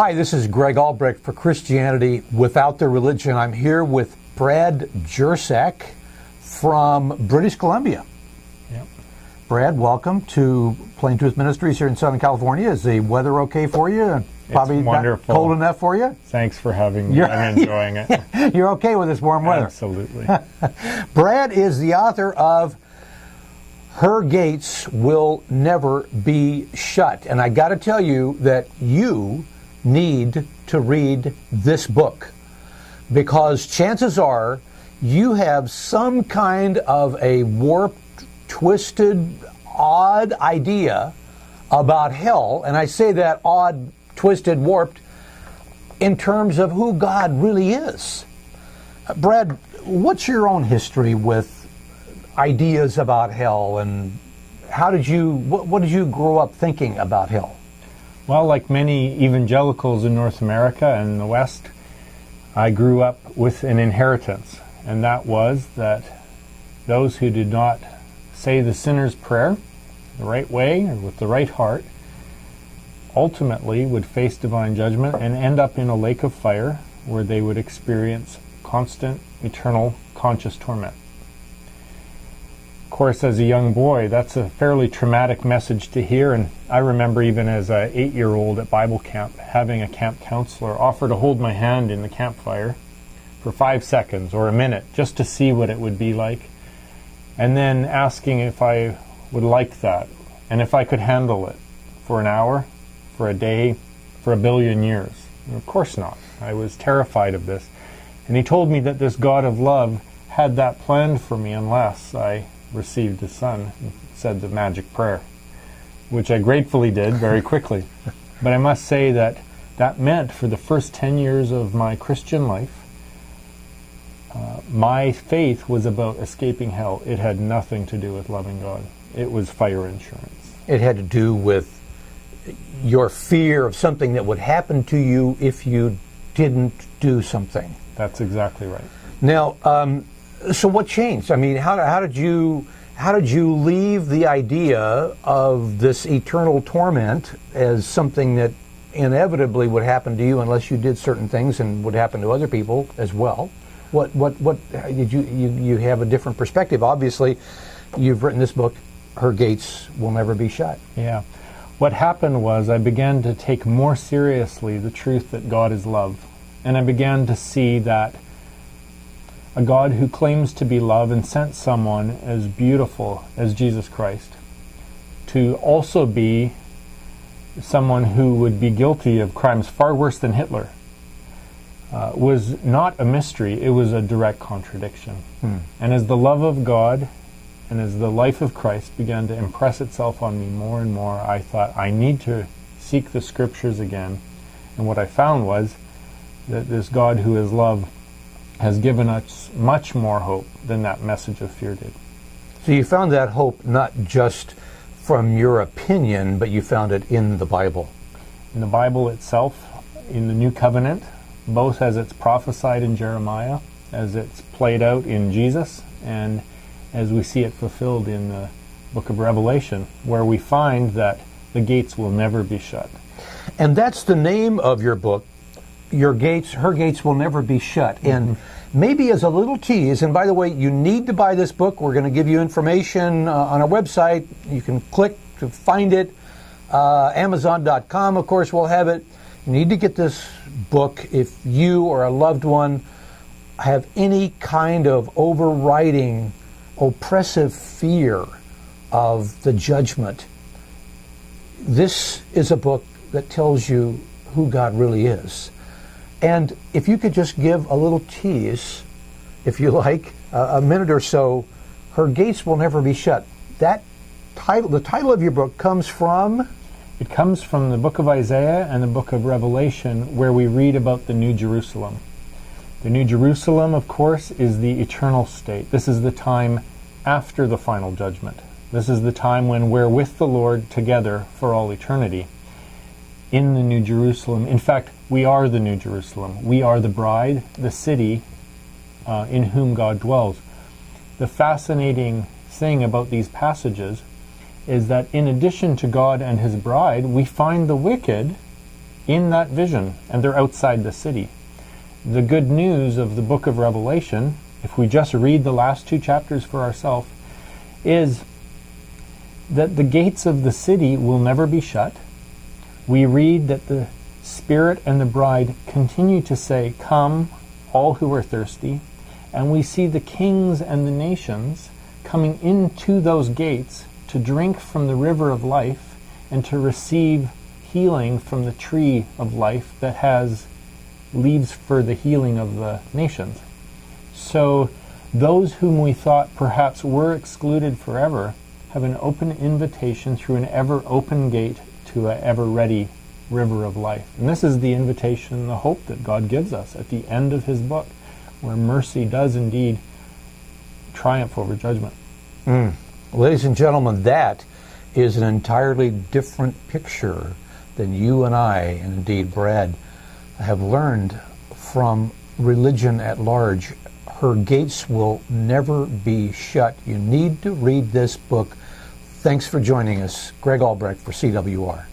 Hi, this is Greg Albrecht for Christianity Without the Religion. I'm here with Brad Jersak from British Columbia. Yep. Brad, welcome to Plain Truth Ministries here in Southern California. Is the weather okay for you? Probably wonderful. Not cold enough for you? Thanks for having me. I'm enjoying it. You're okay with this warm weather? Absolutely. Brad is the author of Her Gates Will Never Be Shut. And I got to tell you that you need to read this book, because chances are you have some kind of a warped, twisted, odd idea about hell. And I say that odd, twisted, warped in terms of who God really is. Brad, what's your own history with ideas about hell, and how did you, what did you grow up thinking about hell? Well, like many evangelicals in North America and the West, I grew up with an inheritance, and that was that those who did not say the sinner's prayer the right way or with the right heart ultimately would face divine judgment and end up in a lake of fire where they would experience constant, eternal, conscious torment. Of course, as a young boy, that's a fairly traumatic message to hear, and I remember even as an 8-year-old at Bible camp having a camp counselor offer to hold my hand in the campfire for 5 seconds or a minute just to see what it would be like, and then asking if I would like that and if I could handle it for an hour, for a day, for 1 billion years. And of course not. I was terrified of this. And he told me that this God of love had that planned for me unless I received his son and said the magic prayer, which I gratefully did very quickly. But I must say that that meant for the first 10 years of my Christian life, my faith was about escaping hell. It had nothing to do with loving God. It was fire insurance. It had to do with your fear of something that would happen to you if you didn't do something. That's exactly right. Now, so what changed? I mean, how did you leave the idea of this eternal torment as something that inevitably would happen to you unless you did certain things and would happen to other people as well? What did you have a different perspective? Obviously, you've written this book, Her Gates Will Never Be Shut. Yeah. What happened was I began to take more seriously the truth that God is love. And I began to see that a God who claims to be love and sent someone as beautiful as Jesus Christ to also be someone who would be guilty of crimes far worse than Hitler was not a mystery, it was a direct contradiction. And as the love of God and as the life of Christ began to impress itself on me more and more, I thought, I need to seek the Scriptures again. And what I found was that this God who is love has given us much more hope than that message of fear did. So you found that hope not just from your opinion, but you found it in the Bible. In the Bible itself, in the New Covenant, both as it's prophesied in Jeremiah, as it's played out in Jesus, and as we see it fulfilled in the book of Revelation, where we find that the gates will never be shut. And that's the name of your book, Her Gates Will Never Be Shut. And maybe as a little tease, and by the way, you need to buy this book. We're going to give you information on our website. You can click to find it. Amazon.com, of course, will have it. You need to get this book if you or a loved one have any kind of overriding, oppressive fear of the judgment. This is a book that tells you who God really is. And if you could just give a little tease, if you like, a minute or so, Her Gates Will Never Be Shut. That title, the title of your book comes from? It comes from the book of Isaiah and the book of Revelation, where we read about the New Jerusalem. The New Jerusalem, of course, is the eternal state. This is the time after the final judgment. This is the time when we're with the Lord together for all eternity in the New Jerusalem. In fact, we are the New Jerusalem. We are the bride, the city in whom God dwells. The fascinating thing about these passages is that in addition to God and his bride, we find the wicked in that vision, and they're outside the city. The good news of the book of Revelation, if we just read the last 2 chapters for ourselves, is that the gates of the city will never be shut. We read that the Spirit and the bride continue to say, "Come, all who are thirsty." And we see the kings and the nations coming into those gates to drink from the river of life and to receive healing from the tree of life that has leaves for the healing of the nations. So those whom we thought perhaps were excluded forever have an open invitation through an ever open gate to an ever ready river of life. And this is the invitation and the hope that God gives us at the end of his book, where mercy does indeed triumph over judgment. Ladies and gentlemen, that is an entirely different picture than you and I, and indeed Brad, have learned from religion at large. Her gates will never be shut. You need to read this book. Thanks for joining us. Greg Albrecht for CWR.